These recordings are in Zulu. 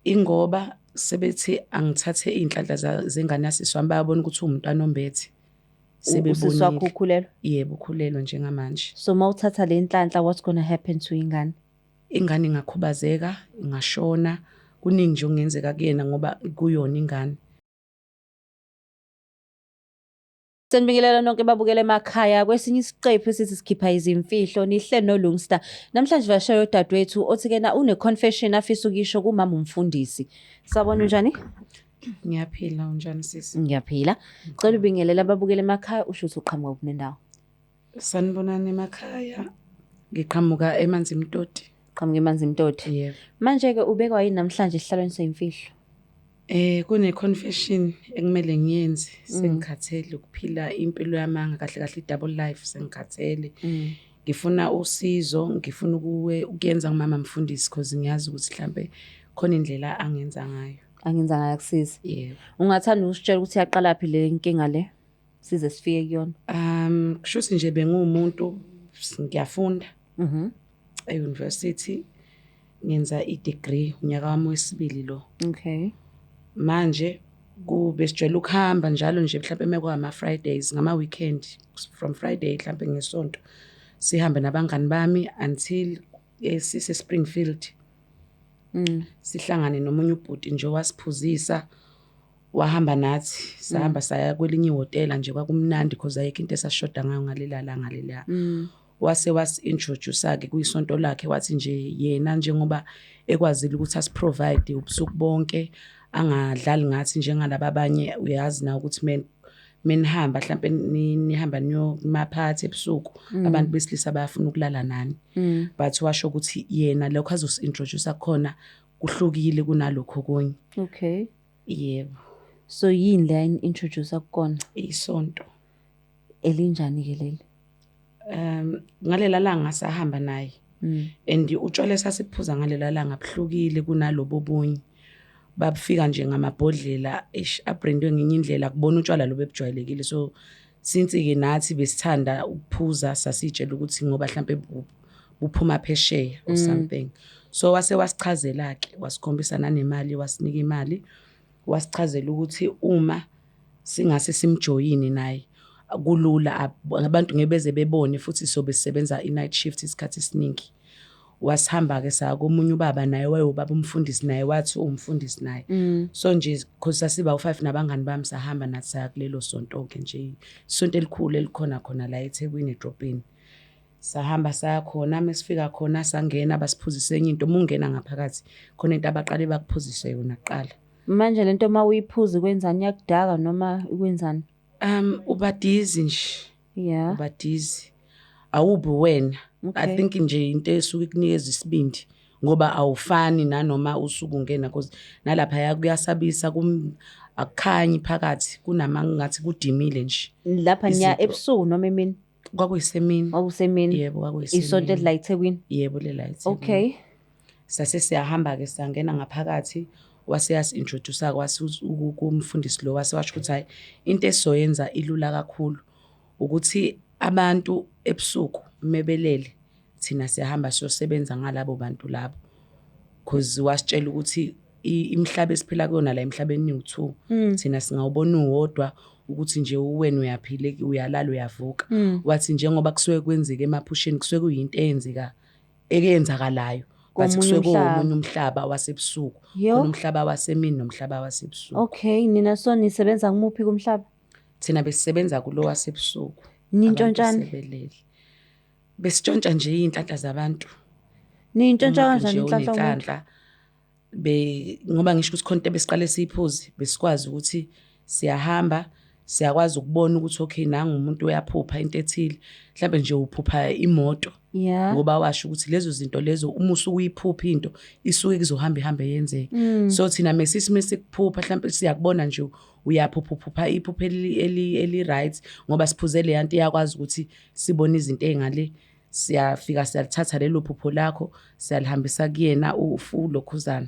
Ingoba sebethi angithathe iy'nhlanhla zengane yasisi wami bayabona ukuthi uwumntwana ombethe. Usisi wakho ukhulelwe? Yebo, ukhulelwe njengamanje. So mawuthatha le nhlanhla, what's gonna happen to ingane? Ingane ingakhubazeka, ingashona, kuningi nje okungenzeka kuyena ngoba kuyona ingane. Sanibingelela nonke babukela emakhaya kwesinye isiqephu esithi sikhipha izimfihlo nihlelo noLungster. Namhlanje vashayo dadwethu othi-kena une-confession afisa ukisho kumama umfundisi. Sabona unjani? Ngiyaphila, unjani sisi? Ngiyaphila. Cela ubingelela ababukela emakhaya usho ukuthi uqhamuka kuphi nendawo. Sanibonani emakhaya. Ngiqhamuka eManzimtoti. Qhamuka eManzimtoti. Yebo. Manje-ke ubekwa yini namhlanje esihlalweni seyimfihlo? Kune-confession ekumele ngiyenze. Sengikhathele ukuphila impilo yamanga kahle kahle i-double life sengikhathele. Ngifuna usizo, ngifuna ukuyenza ngumama mfundisi because ngiyazi ukuthi mhlambe khona indlela angenza ngayo. Angenza ngayo akusiza. Yebo. Ungathanda usitshela ukuthi yaqala phi le nkinga le? Size sifike kuyona. Kusho ukuthi nje bengumuntu ngiyafunda. E-university ngenza i-degree unyaka wami wesibili lo. Okay. Manje kube sijwayele ukuhamba njalo nje mhlawumbe mekwa Fridays ngama-weekend from Friday mhlawumbe ngesonto sihambe nabangani bami until sise Springfield. Sihlangane nomunye ubhuti nje wasiphuzisa wahamba nathi sahamba saya kwelinye ihhotela nje kwakumnandi because ayikho into esashoda ngayo ngalela langa lela. Wasi-introduce-ke kuyisonto lakhe wathi nje yena njengoba ekwazile ukuthi asiprovide ubusuku bonke angadlali ngathi njengalaba abanye uyazi na ukuthi menihamba mhlawumbe nihamba niyomaphathi ebusuku abantu besilisa bayafuna ukulala nani. But washo ukuthi yena lokho azosi-introduce khona kuhlukile kunalokho konye. Okay. Yebo. So yini la introduce kukona? Isonto. Elinjani-ke leli? Ngalela langa sahamba naye. And utshwala sasiphuza ngalela langa buhlukile kunalobo bunye. Babufika nje ngamabhodlela abrandwe ngenye indlela kubona utshwala lobe bujwayelekile. So since-ke nathi besithanda ukuphuza sasitshela ukuthi ngoba mhlambe buphuma phesheya or something. So wasichazela-ke wasikhombisa nanemali wasinika imali wasichazela ukuthi uma singase simjoyine naye kulula abantu ngebeze bebone futhi sobe sisebenza i-night shift isikhathi esiningi. Wasihamba-ke saya komunye ubaba naye wayobaba umfundisi naye wathi umfundisi naye. So nje because sasiba u5 nabangani bami sahamba nathi saya kulelo sonto-ke nje isonto elikhulu elikhona khona la eThekwini edrobheni. Sahamba saya khona mesifika khona sangena basiphuzisa enye into mungena ngaphakathi khona into abaqale bakuphuzise yona kuqala. Manje lento mawuyiphuza kwenzani yakudaka noma ukwenzani? Ubadizi nje. Yeah. Ubadizi. Awubi wena. Okay. I think nje into esuke kunikeza isibindi ngoba awufani nanoma usuku ungena because nalapha kuyasabisa akukhanyi phakathi kunangathi kudimile nje. Lapha nya ebusuku noma emini? Kwakuyisemini. Kwakusemini. Yebo kwakuyisemini. Isonto la eThekwini? Yebo lela eThekwini. Okay. Sase siyahamba-ke sangena ngaphakathi waseyasi-introduce kumfundisi lo washo ukuthi hayi into esizoyenza ilula kakhulu ukuthi abantu ebusuku mebelele thina siyahamba siyosebenza ngalabo bantu labo because wasitshela ukuthi imhlaba esiphila kuyona la emhlabeni u2 thina singawubona uwodwa ukuthi nje uwena uyaphile uyalala uyavuka. Wathi njengoba kusuke kwenzeke emaphusheni kusuke kuyinto eyenzakalayo bathi kusuke kuwomunye umhlaba wasebusuku khona umhlaba wasemini nomhlaba wasebusuku. Okay, nina so nisebenza kumuphi kumhlaba? Thina besisebenza kulo wasebusuku. Nintshontshana? Besitshontsha nje iy'nhlanhla zabantu. Nintshontsha kanjani inhlanhla? Ngoba ngisho ukuthi khona into besiqale siyiphuze besikwazi ukuthi siyahamba siyakwazi ukubona ukuthi okay nangu umuntu uyaphupha into ethile mhlawumbe nje uphupha imoto. Yeah. Ngoba washo ukuthi lezo zinto lezo uma usukuyiphupha into isuke kuzohamba ihambe yenzeke. So thina mesikuphupha mhlawumbe siyakubona nje uyaphupha iphupha eli right ngoba siphuzele yanto iyakwazi ukuthi sibone izinto ezingale siyafika siyalithatha lelo phupho lakho siyalihambisa kuyena ulokhuzana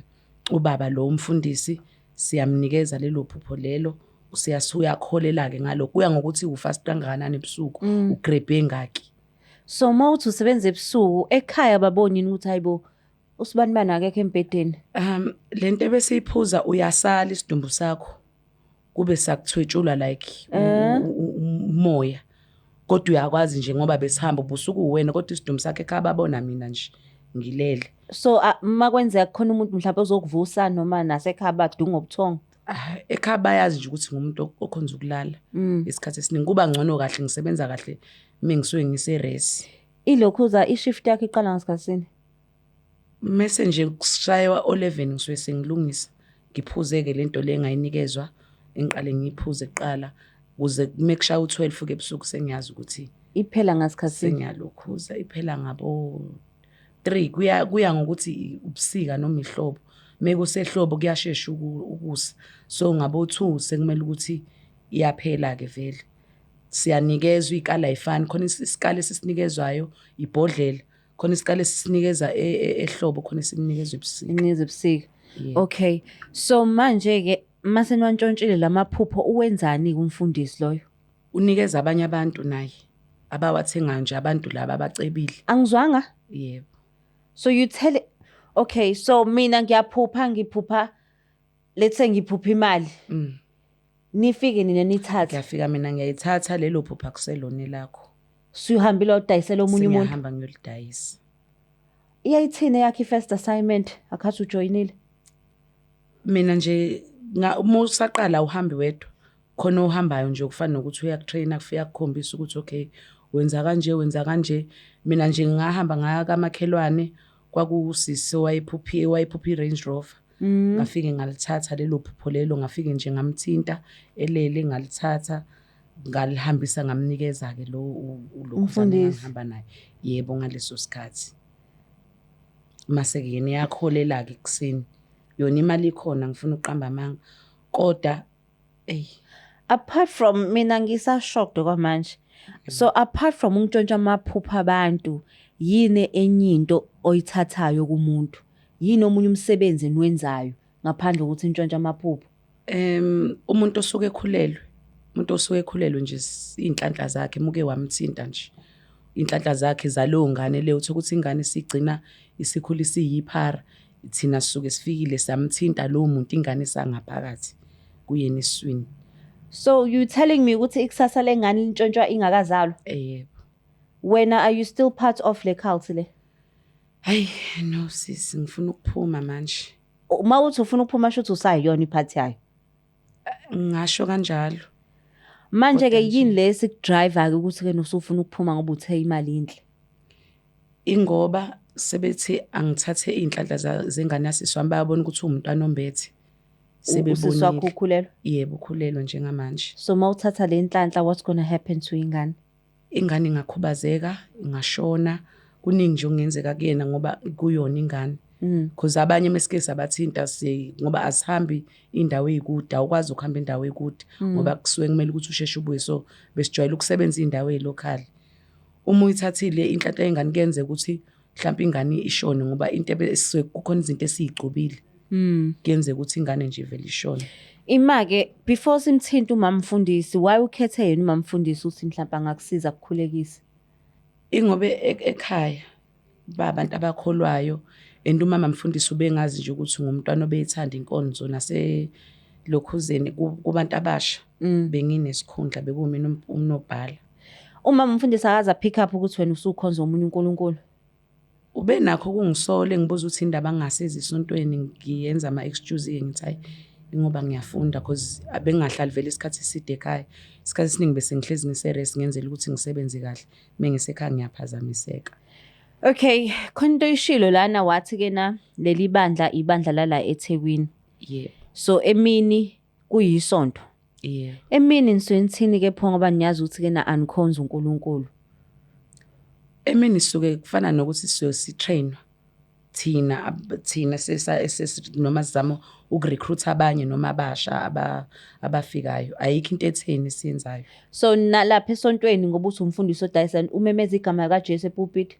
ubaba lo umfundisi siyamnikeza lelo phupho lelo uyakholela-ke ngalokho kuya ngokuthi ufast kangakanani ebusuku ugrebhe ngaki. So mawuthi usebenza ebusuku ekhaya babonini ukuthi hayibo Usibani akekho embedeni. Lento ebesiyiphuza uyasala isidumbu sakho kube sakuthwetshula like umoya. Kodwa uyakwazi nje ngoba besihamba ubusuku uwena kodwa isidumbu sakhe ekhababona mina nje ngilele. So makwenzeka khona umuntu mhlawumbe ozokuvusa noma nasekhaya badunga ubuthongo. Ekhaya bayazi nje ukuthi ngumuntu okhonza ukulala. Isikhathi esiningi kuba ngcono kahle ngisebenza kahle mengisuke ngiseresi. Ilokhuza ishift yakhe iqala ngasikhatsini. Mase nje kushaywa 11 ngisuke sengilungisa ngiphuzeke lento le engayinikezwa engiqale ngiphuze kuqala ukuze kumekushaya u12 ebusuku sengiyazi ukuthi iphela ngasikhatsini. Sengiyalokhuza iphela ngabo 3 kuya ngokuthi ubusika noma ihlobo. Mekusehlobo kuyashesha ukusa. So ngabo 2 sekumele ukuthi iyaphela ke vele. Siyanikezwa ikala ayifani khona isikala esisinikezwayo ibhodlela khona isikala esisinikeza ehlobo khona esinikezwe ebusika. Inikezwe ebusika. Okay. So manje ke mase nwantshontshile lamaphupho uwenzani kumfundisi loyo? Unikeza abanye abantu naye abawathengayo nje abantu laba abacebile. Angizwanga? Yebo. So you tell okay, so mina ngiphupha let's say ngiphupha imali. Nifike nina nithatha. Ngiyafika mina ngiyayithatha lelo phupha kuselona lakho. Suyuhambile udayisela omunye umuntu. Ngiyahamba ngiyolidayisa. Iyayithina yakhe first assignment akhathi ujoinile. Mina nje uma usaqala uhambe wedwa khona uhambayo nje ukufana nokuthi uyakutraina kufika kukhombisa ukuthi okay wenza kanje mina nje ngahamba ngaya kamakhelwane kwakusisi wayiphuphi Range Rover ngafike ngalithatha lelo phupho lelo ngafike nje ngamthinta elele ngalithatha ngalihambisa ngamnikeza ke lo umfundisi ngihamba naye yebo ngaleso sikhathi mase ke yena yakholela ke kuseni yona imali ikhona ngifuna uqamba amanga kodwa apart from mina ngisashocked kwamanje. So apart from ukuntshontsha amaphupho abantu yini enye into oyithathayo kumuntu? Yini omunye umsebenzi enwenzayo ngaphandle ukuthi intshontsha amaphupho? Umuntu osuke ekhulelwe nje inhlanhla zakhe muke wamthinta nje inhlanhla zakhe zalowo ngane le uthi ukuthi ingane sigcina isikhulisa iyiphara thina sisuke sifikile samthinta lo muntu ingane sangaphakathi kuyena iswini. So you telling me ukuthi ikusasa lengane intshontshwa ingakazalwa? Yebo. Wena are you still part of le cult le? Hayi no sis ngifuna ukuphuma manje. Uma uthi ufuna ukuphuma shothi usayiyona iphathi yayo. Ngasho kanjalo. Manje ke yini lesi driver ke ukuthi ke nosufuna ukuphuma ngoba uthe imali inhle? Ingoba sebethi angithathe inhlanhla zengane yasiswami bayabona ukuthi umntwana ombethe. Usiswa ukukhulelwa? Yebo ukhulelwa njengamanje. So mawuthatha le inhlanhla what's going to happen to ingane? Ingane ingakhubazeka, ingashona, kuningi nje ongenzeka kuyena ngoba kuyona ingane. Because abanye mesike sabathinta ngoba asihambi indawo ezikude awukwazi ukuhamba indawo ezikude ngoba kusuke kumele ukuthi usheshe ubuye so besijwayele ukusebenza indawo ezilocal. Uma uyithathile inhlanhla yengane kuyenze ukuthi mhlawumbe ingane ishone ngoba into ebese kukhona izinto esizigcobile. Kuyenze ukuthi ingane nje vele ishone. Imake before simthinta umama mfundisi why ukhethe yena umama mfundisi uthi mhlawumbe angakusiza ukukhulekisa? Ingobe ekhaya babantu abakholwayo and umama mfundisi ubengazi nje ukuthi ngumntwana obeyithanda inkonzo nase lokhuzeni kubantu abasha benginesikhundla bekumina umnobhala. Umama mfundisi akaza pick up ukuthi wena usukhonza omunye uNkulunkulu. Ube nakho kungisole ngibuza ukuthi indaba ngasezi isontweni ngiyenza ama excuse ngithi hayi ngoba ngiyafunda because abengahlali vele isikhathi eside ekhaya. Isikhathi esiningi bese ngihlezi ngiserest ngenzela ukuthi ngisebenze kahle mengisekhaya ngiyaphazamiseka. Okay, khonto ishilo lana wathi ke na leli bandla ibandla lala eThekwini. Yebo. So emini kuyisonto. Yebo. Emini niswenthini ke pho ngoba niyazi ukuthi ke na anikhonza uNkulunkulu. Emini suke kufana nokuthi sitrainwa thina noma sizama ukurecruit abanye noma abasha abafikayo ayikho into etheni siyenzayo. So nalapha esontweni ngoba uthi umfundisi odayisa umemeza igama kaJesu epulpit.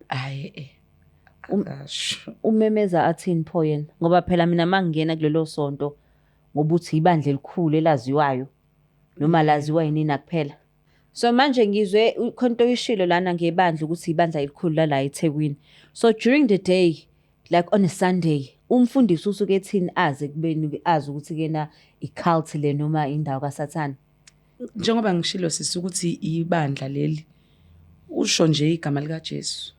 Hayi umemeza athini pho yena ngoba phela mina mangingena kulelo sonto ngoba uthi ibandla elikhulu elaziwayo noma laziwa yini kuphela. So manje ngizwe khonto ishilo lana ngebandla ukuthi ibandla elikhulu la eThekwini. So during the day like on a Sunday umfundisi usuke ethini aze kubeni azi ukuthi kena i-cult le noma indawo kaSathane? Njengoba ngishilo sisi ukuthi ibandla leli usho nje igama lika Jesu.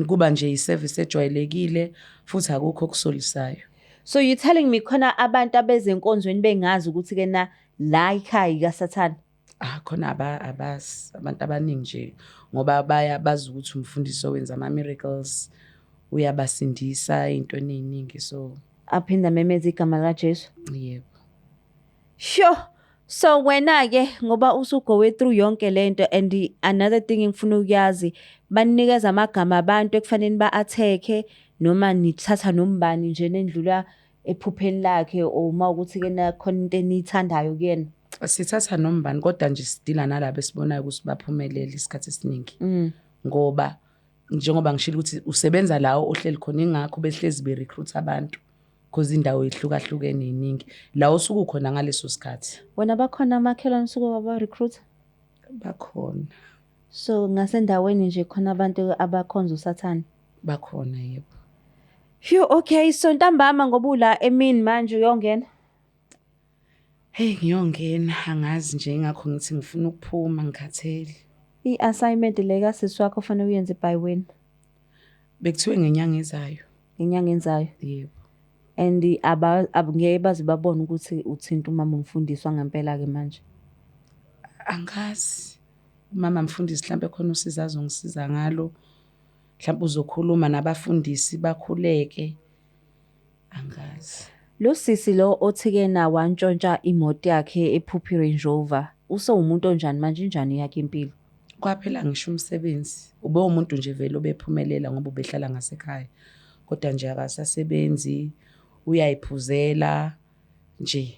Kuba nje iservice ejwayelekile futhi akukho okusolisayo. So you telling me khona abantu abezenkonzweni bengazi ukuthi kena la ikhaya kaSathane? Khona abantu abaningi nje ngoba bazi ukuthi umfundisi owenza ama-miracles uyabasindisa intweni eziningi, so aphinda memeza igama lika Jesu. yebo. Sure. So wena-ke ngoba usugowe through yonke lento, and another thing engifuna ukuyazi, banikeza amagama abantu ekufanele ba-attack noma nithatha nombani nje nendlula ephupheni lakhe, uma ukuthi kena khona into eniyithandayo kuyena? Sithatha nombani kodwa nje sidila nalabo esibonayo ukuthi baphumelele isikhathi esiningi. Ngoba njengoba ngishilo ukuthi usebenza lawo ohleli khona, ingakho behlezi be-recruit abantu because indawo ihlukahlukene eziningi la osuku khona ngaleso sikhathi. Wena bakhona amakhelwane suke waba-recruit? Bakhona. So ngasendaweni nje khona abantu abakhonza uSathane? Bakhona, yebo. Phew, okay. So ntambama ngoba ula emini manje uyongena? Hey, ngiyongena, angazi nje ingakho ngithi ngifuna ukuphuma ngikhathele. I-assignment le kasisi wakho fanele uyenze by when? Bekuthiwe ngenyanga ezayo. Ngenyanga enzayo? Yebo. And ngeke baze babone ukuthi uthinta umama umfundisi ngempela ke manje? Angazi. Umama mfundisi mhlambe khona usiza azongisiza ngalo. Mhlambe uzokhuluma nabafundisi bakhuleke. Angazi. Lo sisi lo othike na wantshontsha imoto yakhe ephuphi Range Rover, umuntu onjani manje, injani yakhe impilo? Kwaphela ngisho umsebenzi. Ube umuntu nje vele obephumelela ngoba ubehlala ngasekhaya. Kodwa nje akasasebenzi, uyayiphuzela nje.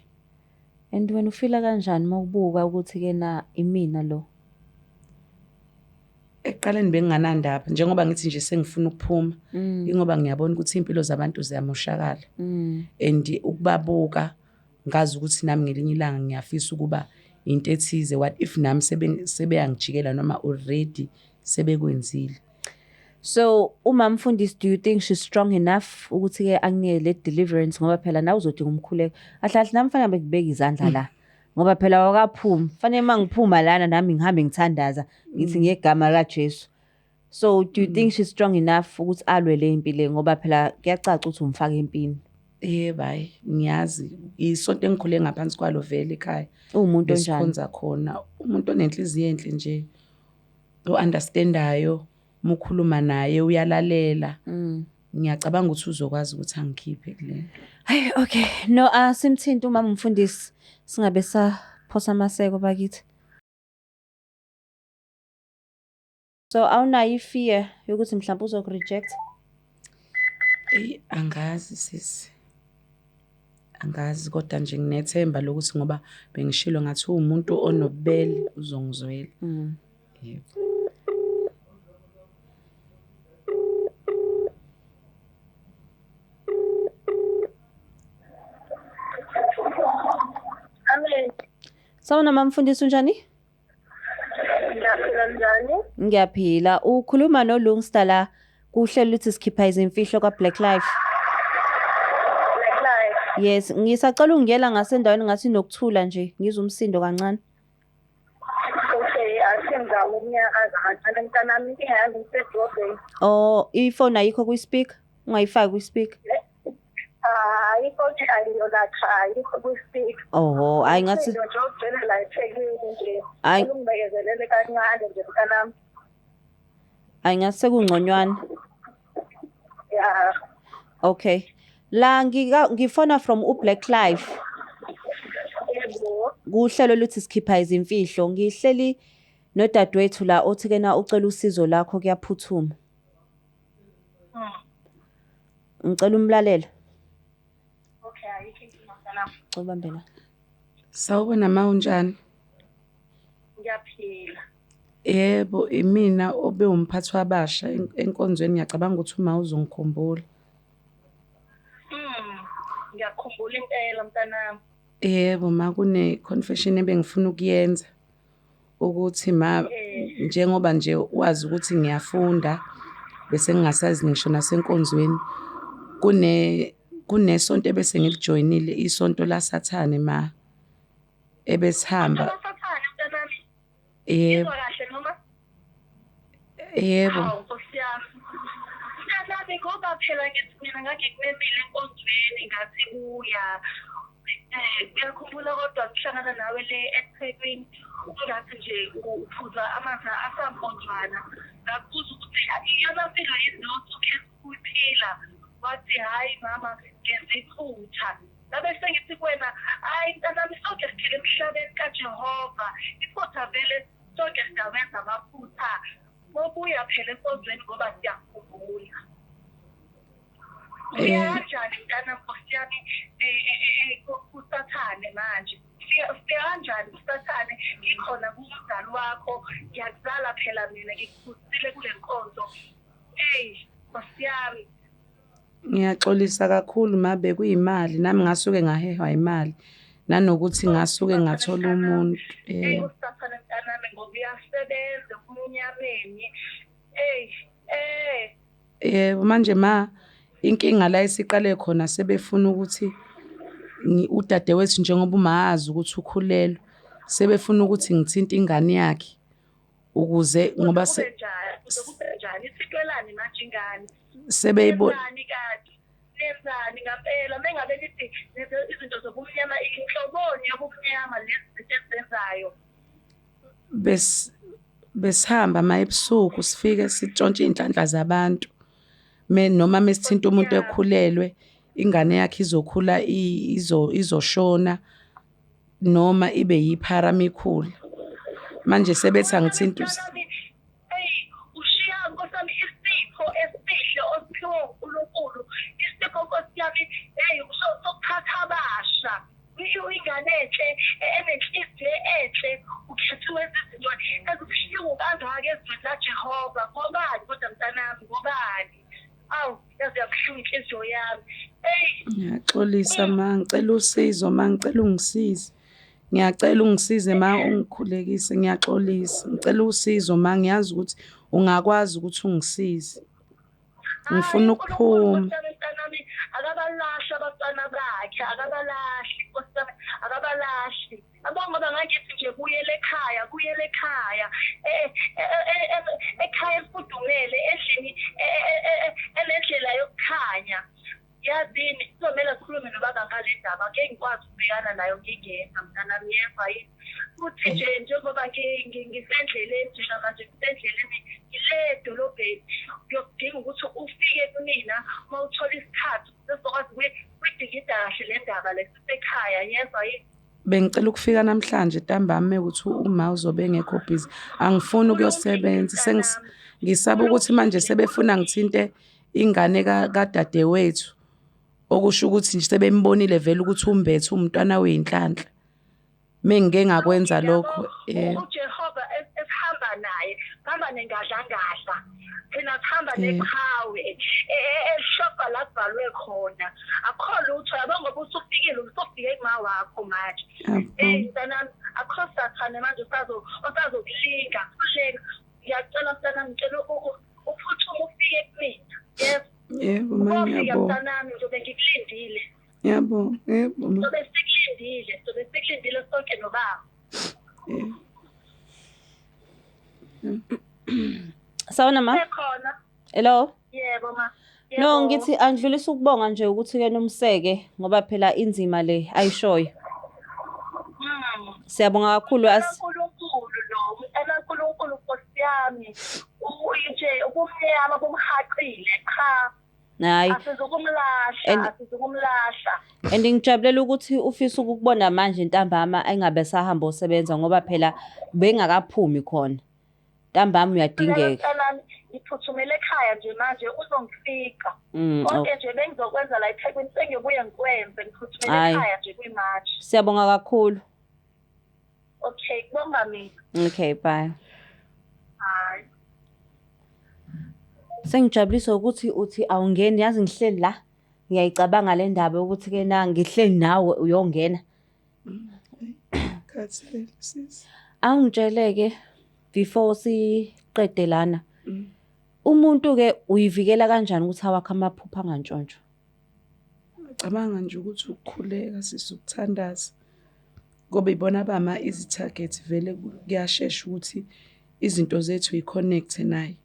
And wena ufila kanjani mawubuka ukuthi kena imina lo? Eqaleni benginganandaba njengoba ngithi nje sengifuna ukuphuma, ingoba ngiyabona ukuthi impilo zabantu ziyamoshakala. And ukubabuka ngazi ukuthi nami ngelinye ilanga ngiyafisa ukuba into ethize, what if nami sebeyangijikela noma already sebekwenzile. So uma mfundisi, do you think she's strong enough ukuthi ke anginike le deliverance, ngoba phela nawe uzodinga umkhuleko? Ahlahle nami fanele ngibeke izandla la ngoba phela wakaphuma, fanele mangiphuma lana nami ngihambe ngithandaza ngithi ngegama la Jesu. So do you think she's strong enough ukuthi alwe le impilo, ngoba phela kuyacaca ukuthi umfaka empini? Yebo, hayi ngiyazi isonto engikhule ngaphansi kwalo vele ekhaya. Umuntu onjani? Besikhonza khona umuntu onenhliziyo enhle nje, o-understandayo, mukhuluma naye uyalalela. Ngiyacabanga ukuthi uzokwazi ukuthi angikhiphe kule. Hayi, okay. No, simthinta umama umfundisi singabe saphosa amaseko bakithi. So awunayo ifear yokuthi mhlawumbe uzokureject? Angazi sisi. Angazi kodwa nje nginethemba lokuthi ngoba bengishilo ngathi umuntu onobubele uzongizwela. Yebo. Sawubona mama mfundisi, unjani? Ngiyaphila njani? Ngiyaphila. Ukhuluma noLungsta la kuhlelo luthi sikhipha izimfihlo kwaBlack Life. Black Life. Yes, ngisacela ungiyela ngasendaweni ngathi nokuthula nje, ngizwe umsindo kancane. Okay, asingizama ukunyakaza kancane mntanami, inkinga yami ngisedrobheni. Oh, ifoni ayikho kwi-speaker? Ungayifaki kwi-speaker? Ifoni ayiyolakha, ayikho kwi-speaker. Oh, hayi ngathi nje ugcina la eThekwini nje. Hayi. Ungibekezelele kancane nje mntanami. hayi ngathi sekungconywana. Ya. Okay. La ngifona from uBlack Life. Yebo. Kuhlelo luthi sikhipha izimfihlo. Ngihleli nodadewethu la othi kena ucela usizo lakho kuyaphuthuma. Ngicela umlalela. Okay, ayikho inkinga mntanami. Ubambela. Sawubona ma unjani? Ngiyaphila. Yebo, imina obe umphathi wabasha enkonzweni, ngiyacabanga ukuthi uma uzongikhumbula. Ngiyakhumbula impela mntanami. Yebo ma kune confession ebengifuna ukuyenza ukuthi ma njengoba nje wazi ukuthi ngiyafunda bese ngingasazi ngisho nasenkonzweni kunesonto ebese ngilijoyinile isonto laSathane ma ebesihamba. Abasathane mntanami. Yebo. Kahle noma? Yebo. Hawu Nkosi yami. Mntanami ngoba phela ngithi mina ngake ngimemile enkonzweni ngathi buya. Ngiyakhumbula kodwa kuhlangana nawe le eThekwini ungathi nje uphuza amanzi asamponjwana ngakubuza ukuthi amampilo yizotho khetha ukuyiphila wathi hayi mama ngeziphutha ngabe sengithi kuwena hayi mntanami sonke siphila emhlabeni kaJehova iphutha vele sonke sidawenza amaphutha mobuya phela enkonzweni ngoba siyakhumbula. Siyanjani mntana Nkosi yami kuSathane manje siyanjani kuSathane ngikhona kumzali wakho ngiyakuzala phela mina ngikuphusile kule nkonzo Nkosi yami. Ngiyaxolisa kakhulu mabe kuyimali nami ngasuke ngahehwa imali nanokuthi ngasuke ngathola umuntu. uSathane mntanami ngoba uyasebenza kumnyameni Yebo manje ma inkinga la isiqale khona sebefuna ukuthi udadewethu njengoba umazi ukuthi ukhulelwe sebefuna ukuthi ngithinta ingane yakhe ukuze ngoba njani isitwelani manje ingane sebeyibona kade nenzani ngampela mengabe lithi izinto zobumnyama inhloboni yobumnyama lezi ezenzayo besihamba ma ebusuku sifike sitshontshe inhlanhla zabantu noma mesithinta umuntu ekhulelwe ingane yakhe izokhula izoshona noma ibe yipharamikhula manje sebethi angithinta ushiya Nkosami isipho esihle osiphiwe uNkulunkulu isipho Nkosi yami usokuthatha abasha ingane enhle enenhliziyo enhle ukhethiwe izinto ezibuhlungu kangaka ezweni laJehova ngobani kodwa mntanami ngobani awu yazi yabuhlungu inhliziyo yami ngiyaxolisa ma ngicela usizo ma ngicela ungisize ngiyacela ungisize ma ungikhulekise ngiyaxolisa ngicela usizo ma ngiyazi ukuthi ungakwazi ukuthi ungisize ngifuna ukuphuma akabalahla abantwana bakhe akabalahli Nkosi yami akabalahli ngoba ngakithi nje kuyele ekhaya ekhaya elifudumele endlini enendlela yokukhanya yazini kuzomela sikhulume nobaba ngale ndaba ngeke ngikwazi ukubhekana nayo ngingena mntanami yeva yini futhi nje njengoba ngisendleleni nje manje ngisendleleni ngile edolobheni ngiyokudinga ukuthi ufike kumina uma uthola isikhathi sizokwazi ukuyidingida kahle le ndaba lesekhaya yeva yini. Bengicela ukufika namhlanje ntambama ukuthi uma uzobe engekho busy angifuni ukuyosebenza ngisaba ukuthi manje sebefuna ngithinte ingane kadadewethu okusho ukuthi nje sebembonile vele ukuthi umbethe umntwana weyinhlanhla mengike ngakwenza lokho uJehova esihamba naye hamba nengadlangadla thina sihamba neqhawe eshofa la kubhalwe khona akho lutho yabo ngoba usufikile usufike kuma wakho manje mntanami akho Sathane manje usazokulinga ngiyacela mntanami ngicela uphuthume ufike kumina yes yebo mangiyabonga mntanami njobe ngikulindile yebo sobe sikulindile sonke nobaba Sawona ma? Ekhona. Hello? Yebo ma. No ngithi angidlulisa ukubonga nje ukuthi ke nomseke ngoba phela inzima le ayishoyo. Siyabonga kakhulu uNkulunkulu lo, uNkulunkulu Nkosi yami. Nje ubumnyama bomhaqile cha. Hayi. Asizokumlahla. And ngijabulela ukuthi ufisa ukubona manje ntambama engabe sahamba usebenza ngoba phela bengakaphumi khona. Ntambama uyadingeka. Ngiphuthumele ekhaya nje manje uzongifika. Konke nje bengizokwenza la eThekwini sengiyobuye ngikwenze ngiphuthumele ekhaya nje kwimatch. Siyabonga kakhulu. Okay, kubonga mina. Okay, bye. Bye. Sengijabulisa ukuthi uthi awungeni yazi ngihleli la ngiyayicabanga le ndaba ukuthi ke na ngihleli nawe uyongena. Khathele sis. Angitsheleke before siqede lana. Umuntu-ke uyivikela kanjani ukuthi awakhe amaphupho angantshontsho? Ngicabanga nje ukuthi ukukhuleka sisukuthandaza. Ngoba ibona bama easy target vele kuyashesha ukuthi izinto zethu yi-connect naye.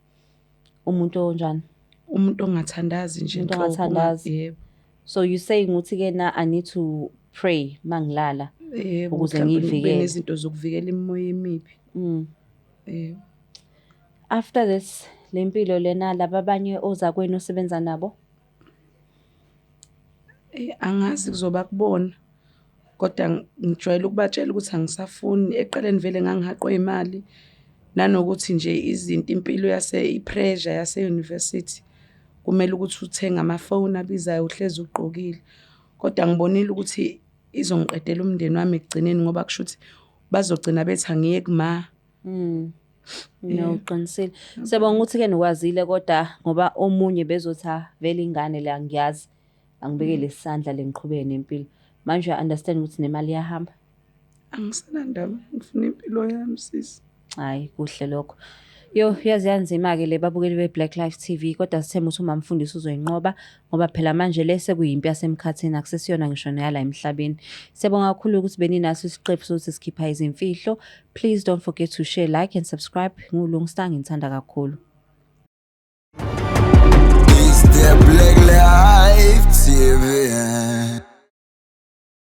Umuntu onjani? Umuntu ongathandazi nje Umuntu ongathandazi. Yebo. So you saying ukuthi-ke na I need to pray mangilala Yebo, ukuze mhlawumbe kube ngiyivikele. nezinto zokuvikela imimoya emibi. Yebo. After this, le mpilo lena laba abanye ozakwenu osebenza nabo? Angazi kuzoba kubona. Kodwa ngijwayele ukubatshela ukuthi angisafuni. Eqaleni vele ngangihaqwe imali. Nanokuthi nje izinto impilo i-pressure yase-university. Kumele ukuthi uthenge amafoni abizayo uhlezi ugqokile. Kodwa ngibonile ukuthi izongiqedela umndeni wami ekugcineni ngoba kusho ukuthi bazogcina bethi angiye kuma. No, uqinisile. Siyabonga ukuthi-ke nikwazile kodwa ngoba omunye bezothi vele ingane le angiyazi. Angibekele isandla lengiqhubeke nempilo. Manje uya-understand ukuthi nemali iyahamba? Angisenandaba, ngifuna impilo yami sisi. Hayi, kuhle lokho. Yo, yazi yanzima-ke le babukeli be-Black Life TV, kodwa sithemba ukuthi uma Mfundisi uzoyinqoba, ngoba phela manje le sekuyimpi yasemkhathini, akusesiyona ngisho neyala emhlabeni. Siyabonga kakhulu ukuthi beninaso isiqephu sokuthi sikhipha izimfihlo. Please don't forget to share, like and subscribe. NguLungstar, ngithanda kakhulu. It's the Black Life TV.